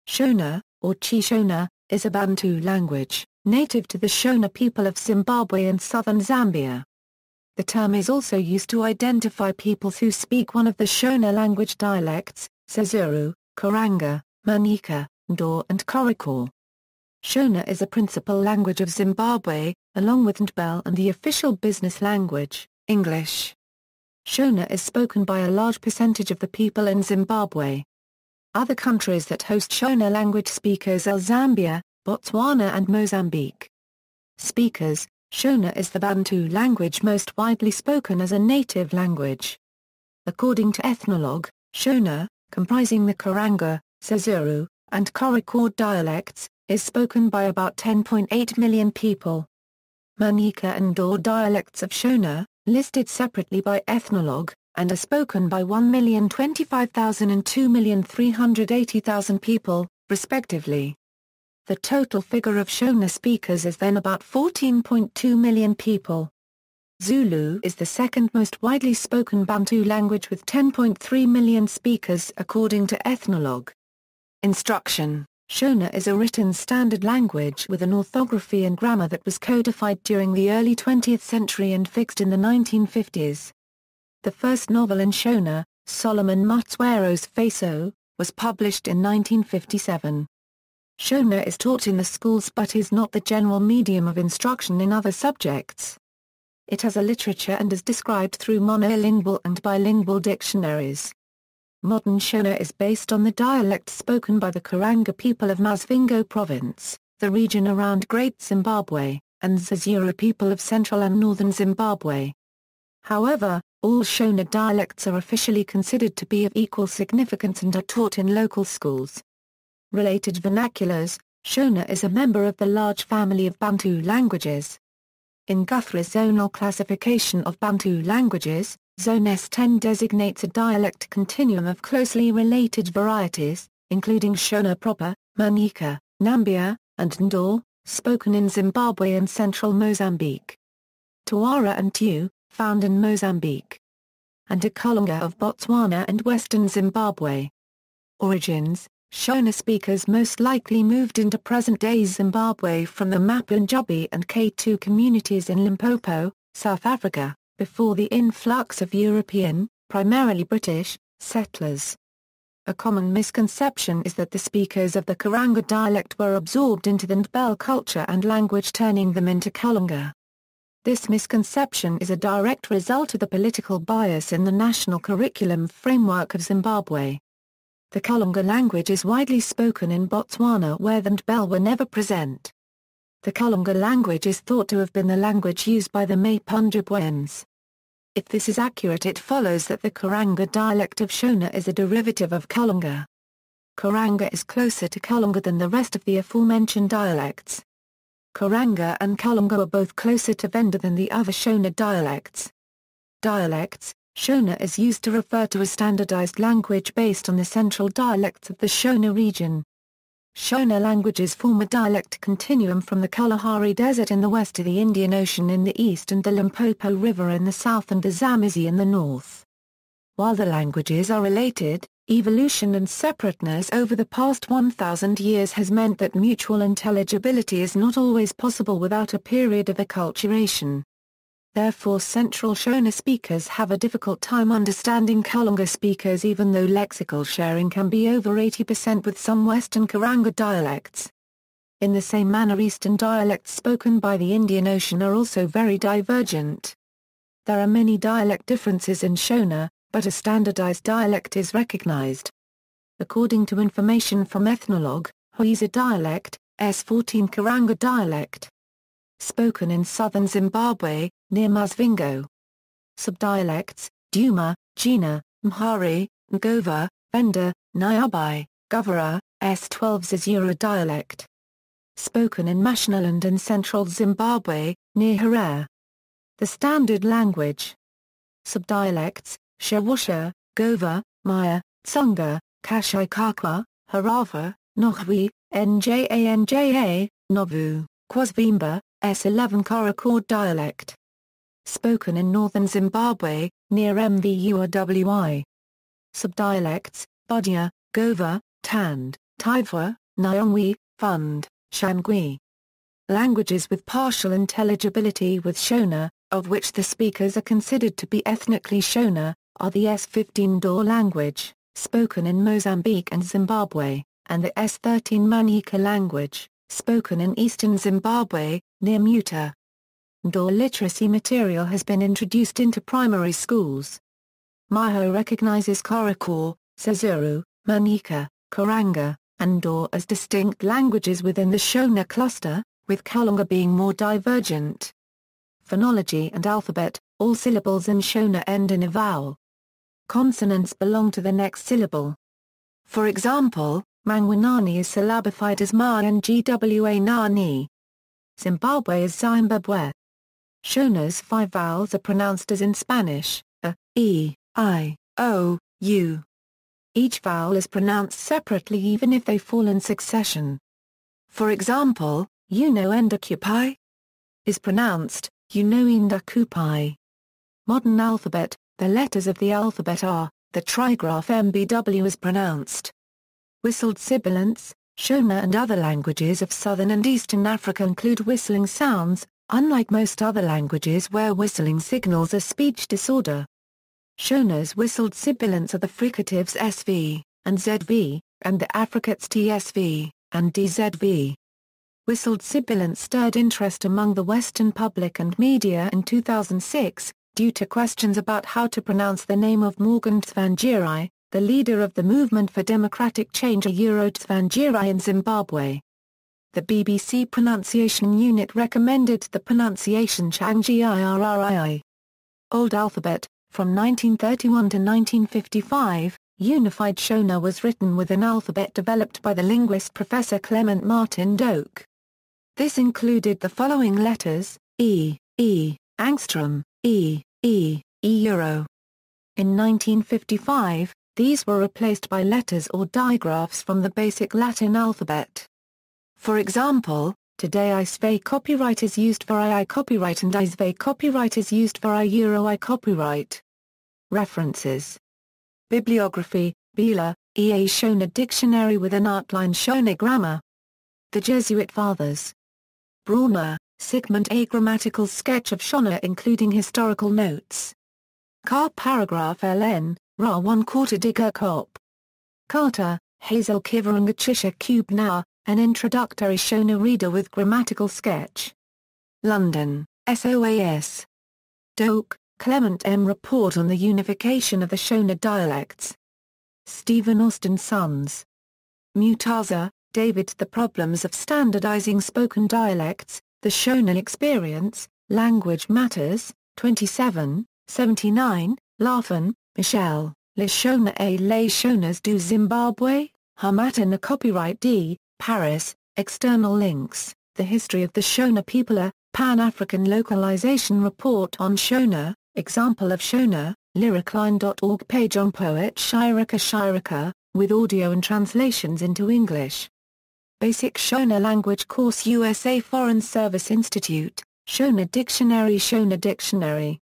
Shona, or chiShona, is a Bantu language, native to the Shona people of Zimbabwe and southern Zambia. The term is also used to identify peoples who speak one of the Shona language dialects, Zezuru, Karanga, Manyika, Ndau and Korekore. Shona is a principal language of Zimbabwe, along with Ndebele and the official business language, English. Shona is spoken by a large percentage of the people in Zimbabwe. Other countries that host Shona language speakers are Zambia, Botswana and Mozambique. Speakers, Shona is the Bantu language most widely spoken as a native language. According to Ethnologue, Shona, comprising the Karanga, Zezuru, and Korekore dialects, is spoken by about 10.8 million people. Manyika and Ndau dialects of Shona, listed separately by Ethnologue, and are spoken by 1,025,000 and 2,380,000 people, respectively. The total figure of Shona speakers is then about 14.2 million people. Zulu is the second most widely spoken Bantu language with 10.3 million speakers according to Ethnologue. Instruction: Shona is a written standard language with an orthography and grammar that was codified during the early 20th century and fixed in the 1950s. The first novel in Shona, Solomon Mutswaro's Faso, was published in 1957. Shona is taught in the schools but is not the general medium of instruction in other subjects. It has a literature and is described through monolingual and bilingual dictionaries. Modern Shona is based on the dialect spoken by the Karanga people of Masvingo province, the region around Great Zimbabwe, and Zezuru people of central and northern Zimbabwe. However, all Shona dialects are officially considered to be of equal significance and are taught in local schools. Related vernaculars, Shona is a member of the large family of Bantu languages. In Guthrie's zonal classification of Bantu languages, Zone S10 designates a dialect continuum of closely related varieties, including Shona proper, Manyika, Nambia, and Ndau, spoken in Zimbabwe and central Mozambique. Tuara and Tu, found in Mozambique. And a Kalanga of Botswana and western Zimbabwe. Origins: Shona speakers most likely moved into present-day Zimbabwe from the Mapunjabi and K2 communities in Limpopo, South Africa, before the influx of European, primarily British, settlers. A common misconception is that the speakers of the Karanga dialect were absorbed into the Ndebele culture and language, turning them into Kalanga. This misconception is a direct result of the political bias in the national curriculum framework of Zimbabwe. The Kalanga language is widely spoken in Botswana where the Ndebele were never present. The Kalanga language is thought to have been the language used by the Mapunjabians. If this is accurate, it follows that the Karanga dialect of Shona is a derivative of Kalanga. Karanga is closer to Kalanga than the rest of the aforementioned dialects. Karanga and Kalanga are both closer to Venda than the other Shona dialects. Dialects: Shona is used to refer to a standardized language based on the central dialects of the Shona region. Shona languages form a dialect continuum from the Kalahari Desert in the west to the Indian Ocean in the east and the Limpopo River in the south and the Zambezi in the north. While the languages are related, evolution and separateness over the past 1,000 years has meant that mutual intelligibility is not always possible without a period of acculturation. Therefore, Central Shona speakers have a difficult time understanding Kalanga speakers, even though lexical sharing can be over 80% with some Western Karanga dialects. In the same manner, Eastern dialects spoken by the Indian Ocean are also very divergent. There are many dialect differences in Shona, but a standardized dialect is recognized. According to information from Ethnologue, Hoisa dialect, S14 Karanga dialect. Spoken in southern Zimbabwe, near Masvingo. Subdialects: Duma, Jina, Mhari, Ngova, Venda, Nyabai, Govera, S12 Zezuru dialect. Spoken in Mashonaland and central Zimbabwe, near Harare. The standard language. Subdialects: Shawusha, Gova, Maya, Tsonga, Kashai-Kakwa, Harava, Nohwi, Njanja, Novu, Kwazvimba, S11 Korekore dialect. Spoken in northern Zimbabwe, near Mvuawi. Subdialects: Budia, Gova, Tand, Taivwa, Nyongwe, Fund, Shangui. Languages with partial intelligibility with Shona, of which the speakers are considered to be ethnically Shona, are the S15 Ndau language, spoken in Mozambique and Zimbabwe, and the S13 Manyika language, spoken in eastern Zimbabwe, near Muta. Ndau literacy material has been introduced into primary schools. Maho recognizes Korekore, Zezuru, Manyika, Karanga, and Ndau as distinct languages within the Shona cluster, with Kalanga being more divergent. Phonology and alphabet, all syllables in Shona end in a vowel. Consonants belong to the next syllable. For example, Mangwanani is syllabified as Ma and Gwa Nani. Zimbabwe is Zimbabwe. Shona's 5 vowels are pronounced as in Spanish, a, e, I, o, u. Each vowel is pronounced separately even if they fall in succession. For example, Ndakupai is pronounced, Ndakupai. Modern alphabet, the letters of the alphabet are, the trigraph MBW is pronounced. Whistled sibilants, Shona and other languages of southern and eastern Africa include whistling sounds, unlike most other languages where whistling signals a speech disorder. Shona's whistled sibilants are the fricatives SV, and ZV, and the affricates TSV, and DZV. Whistled sibilants stirred interest among the Western public and media in 2006, due to questions about how to pronounce the name of Morgan Tsvangirai, the leader of the Movement for Democratic Change Tsvangirai in Zimbabwe. The BBC Pronunciation Unit recommended the pronunciation Changii. Old Alphabet, from 1931 to 1955, Unified Shona was written with an alphabet developed by the linguist Professor Clement Martin Doak. This included the following letters, E, angstrom, E, euro. In 1955, these were replaced by letters or digraphs from the basic Latin alphabet. For example, today ISV copyright is used for II copyright and ISV copyright is used for I I copyright. References. Bibliography, Bila, E. A. Shona Dictionary with an outline Shona grammar. The Jesuit Fathers. Brauner, Sigmund A. Grammatical sketch of Shona including historical notes. Car paragraph LN, Ra 1/4 Digger Cop. Carter, Hazel Kivaranga Chisha Cube Now, an introductory Shona reader with grammatical sketch. London, SOAS. Doak, Clement M. Report on the Unification of the Shona Dialects. Stephen Austin Sons. Mutaza, David. The Problems of Standardizing Spoken Dialects, The Shona Experience, Language Matters, 27, 79, Laughlin, Michelle, Les Shona et les Shonas du Zimbabwe, Hamatana Copyright D, Paris, External links, The History of the Shona People, a Pan-African Localization Report on Shona, Example of Shona, lyricline.org page on poet Shiraka, with audio and translations into English. Basic Shona Language Course USA Foreign Service Institute, Shona Dictionary.